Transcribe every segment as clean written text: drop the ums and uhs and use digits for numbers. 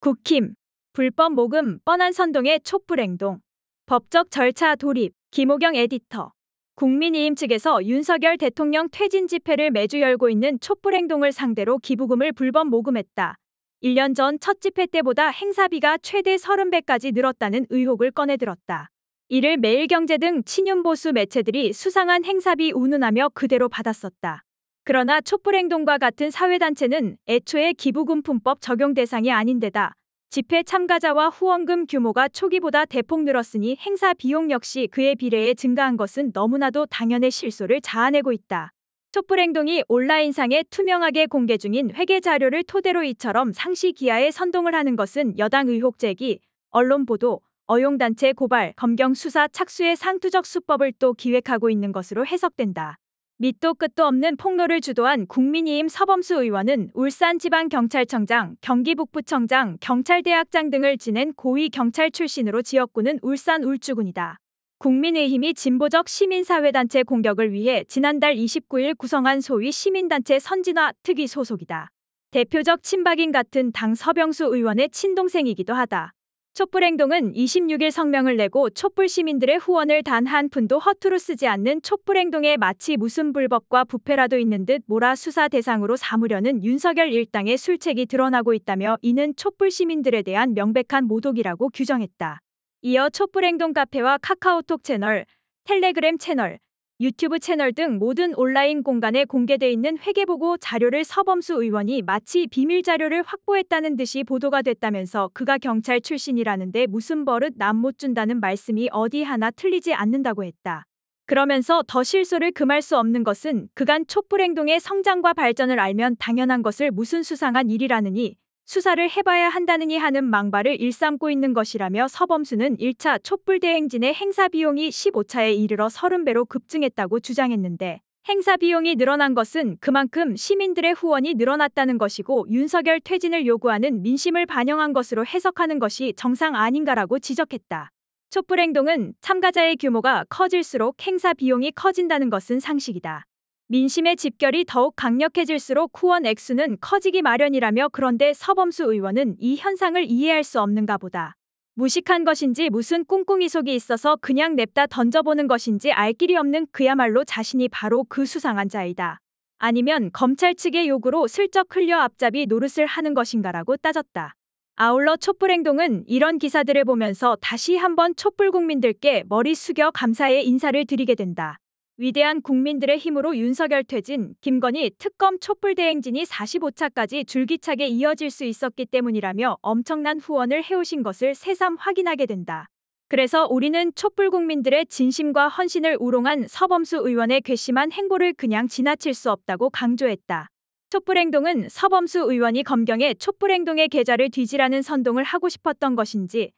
국힘, 불법 모금 뻔한 선동의 촛불행동. 법적 절차 돌입. 김호경 에디터. 국민의힘 측에서 윤석열 대통령 퇴진 집회를 매주 열고 있는 촛불행동을 상대로 기부금을 불법 모금했다. 1년 전 첫 집회 때보다 행사비가 최대 30배까지 늘었다는 의혹을 꺼내들었다. 이를 매일경제 등 친윤보수 매체들이 수상한 행사비 운운하며 그대로 받았었다. 그러나 촛불행동과 같은 사회단체는 애초에 기부금품법 적용 대상이 아닌데다 집회 참가자와 후원금 규모가 초기보다 대폭 늘었으니 행사 비용 역시 그에 비례해 증가한 것은 너무나도 당연의 실소를 자아내고 있다. 촛불행동이 온라인상에 투명하게 공개 중인 회계 자료를 토대로 이처럼 상시 기하에 선동을 하는 것은 여당 의혹 제기, 언론 보도, 어용단체 고발, 검경 수사 착수의 상투적 수법을 또 기획하고 있는 것으로 해석된다. 밑도 끝도 없는 폭로를 주도한 국민의힘 서범수 의원은 울산지방경찰청장, 경기북부청장, 경찰대학장 등을 지낸 고위 경찰 출신으로 지역구는 울산 울주군이다. 국민의힘이 진보적 시민사회단체 공격을 위해 지난달 29일 구성한 소위 시민단체 선진화 특위 소속이다. 대표적 친박인 같은 당 서병수 의원의 친동생이기도 하다. 촛불행동은 26일 성명을 내고 촛불 시민들의 후원을 단 한 푼도 허투루 쓰지 않는 촛불행동에 마치 무슨 불법과 부패라도 있는 듯 몰아 수사 대상으로 삼으려는 윤석열 일당의 술책이 드러나고 있다며 이는 촛불 시민들에 대한 명백한 모독이라고 규정했다. 이어 촛불행동 카페와 카카오톡 채널, 텔레그램 채널, 유튜브 채널 등 모든 온라인 공간에 공개돼 있는 회계보고 자료를 서범수 의원이 마치 비밀 자료를 확보했다는 듯이 보도가 됐다면서 그가 경찰 출신이라는데 무슨 버릇 남 못 준다는 말씀이 어디 하나 틀리지 않는다고 했다. 그러면서 더 실소를 금할 수 없는 것은 그간 촛불행동의 성장과 발전을 알면 당연한 것을 무슨 수상한 일이라느니 수사를 해봐야 한다느니 하는 망발을 일삼고 있는 것이라며 서범수는 1차 촛불대행진의 행사 비용이 15차에 이르러 30배로 급증했다고 주장했는데 행사 비용이 늘어난 것은 그만큼 시민들의 후원이 늘어났다는 것이고 윤석열 퇴진을 요구하는 민심을 반영한 것으로 해석하는 것이 정상 아닌가라고 지적했다. 촛불행동은 참가자의 규모가 커질수록 행사 비용이 커진다는 것은 상식이다. 민심의 집결이 더욱 강력해질수록 후원 액수는 커지기 마련이라며 그런데 서범수 의원은 이 현상을 이해할 수 없는가 보다. 무식한 것인지 무슨 꿍꿍이 속이 있어서 그냥 냅다 던져보는 것인지 알 길이 없는 그야말로 자신이 바로 그 수상한 자이다. 아니면 검찰 측의 요구로 슬쩍 흘려 앞잡이 노릇을 하는 것인가라고 따졌다. 아울러 촛불행동은 이런 기사들을 보면서 다시 한번 촛불 국민들께 머리 숙여 감사의 인사를 드리게 된다. 위대한 국민들의 힘으로 윤석열 퇴진, 김건희 특검 촛불대행진이 45차까지 줄기차게 이어질 수 있었기 때문이라며 엄청난 후원을 해오신 것을 새삼 확인하게 된다. 그래서 우리는 촛불 국민들의 진심과 헌신을 우롱한 서범수 의원의 괘씸한 행보를 그냥 지나칠 수 없다고 강조했다. 촛불행동은 서범수 의원이 검경에 촛불행동의 계좌를 뒤지라는 선동을 하고 싶었던 것인지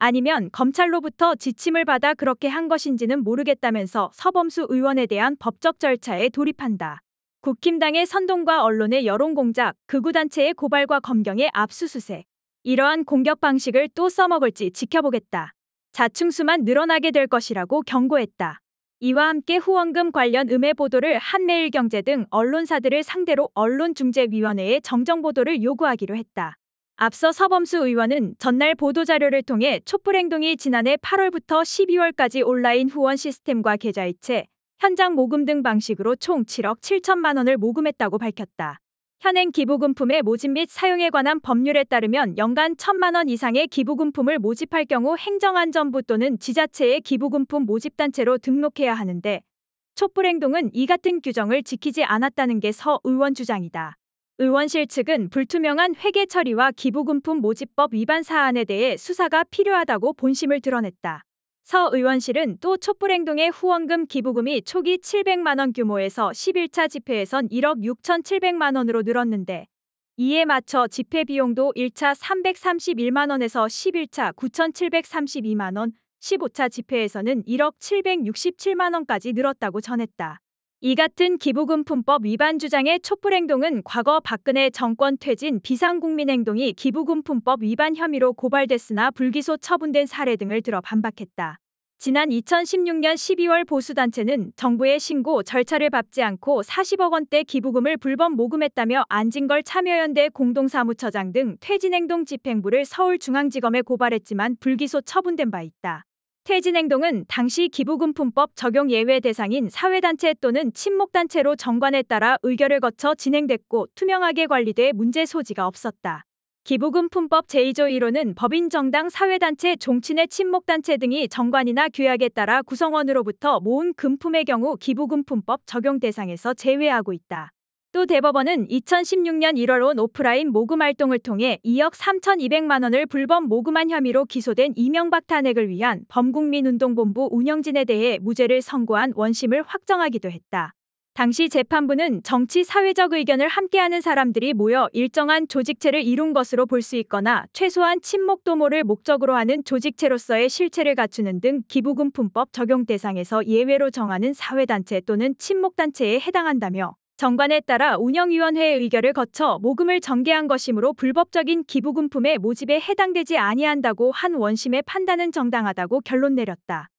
아니면 검찰로부터 지침을 받아 그렇게 한 것인지는 모르겠다면서 서범수 의원에 대한 법적 절차에 돌입한다. 국힘당의 선동과 언론의 여론공작, 극우단체의 고발과 검경의 압수수색. 이러한 공격 방식을 또 써먹을지 지켜보겠다. 자충수만 늘어나게 될 것이라고 경고했다. 이와 함께 후원금 관련 음해 보도를 한매일경제 등 언론사들을 상대로 언론중재위원회에 정정보도를 요구하기로 했다. 앞서 서범수 의원은 전날 보도자료를 통해 촛불행동이 지난해 8월부터 12월까지 온라인 후원 시스템과 계좌이체, 현장 모금 등 방식으로 총 7억 7천만 원을 모금했다고 밝혔다. 현행 기부금품의 모집 및 사용에 관한 법률에 따르면 연간 1,000만 원 이상의 기부금품을 모집할 경우 행정안전부 또는 지자체의 기부금품 모집단체로 등록해야 하는데 촛불행동은 이 같은 규정을 지키지 않았다는 게 서 의원 주장이다. 의원실 측은 불투명한 회계 처리와 기부금품 모집법 위반 사안에 대해 수사가 필요하다고 본심을 드러냈다. 서 의원실은 또 촛불행동의 후원금 기부금이 초기 700만 원 규모에서 11차 집회에선 1억 6,700만 원으로 늘었는데 이에 맞춰 집회 비용도 1차 331만 원에서 11차 9,732만 원, 15차 집회에서는 1억 767만 원까지 늘었다고 전했다. 이 같은 기부금품법 위반 주장의 촛불행동은 과거 박근혜 정권 퇴진 비상국민행동이 기부금품법 위반 혐의로 고발됐으나 불기소 처분된 사례 등을 들어 반박했다. 지난 2016년 12월 보수단체는 정부의 신고 절차를 밟지 않고 40억 원대 기부금을 불법 모금했다며 안진걸 참여연대 공동사무처장 등 퇴진행동 집행부를 서울중앙지검에 고발했지만 불기소 처분된 바 있다. 퇴진행동은 당시 기부금품법 적용 예외 대상인 사회단체 또는 친목단체로 정관에 따라 의결을 거쳐 진행됐고 투명하게 관리돼 문제 소지가 없었다. 기부금품법 제2조 1호는 법인 정당 사회단체 종친회 친목단체 등이 정관이나 규약에 따라 구성원으로부터 모은 금품의 경우 기부금품법 적용 대상에서 제외하고 있다. 또 대법원은 2016년 1월 온 오프라인 모금 활동을 통해 2억 3,200만 원을 불법 모금한 혐의로 기소된 이명박 탄핵을 위한 범국민운동본부 운영진에 대해 무죄를 선고한 원심을 확정하기도 했다. 당시 재판부는 정치 사회적 의견을 함께하는 사람들이 모여 일정한 조직체를 이룬 것으로 볼 수 있거나 최소한 친목 도모를 목적으로 하는 조직체로서의 실체를 갖추는 등 기부금품법 적용 대상에서 예외로 정하는 사회단체 또는 친목단체에 해당한다며 정관에 따라 운영위원회의 의결을 거쳐 모금을 전개한 것이므로 불법적인 기부금품의 모집에 해당되지 아니한다고 한 원심의 판단은 정당하다고 결론 내렸다.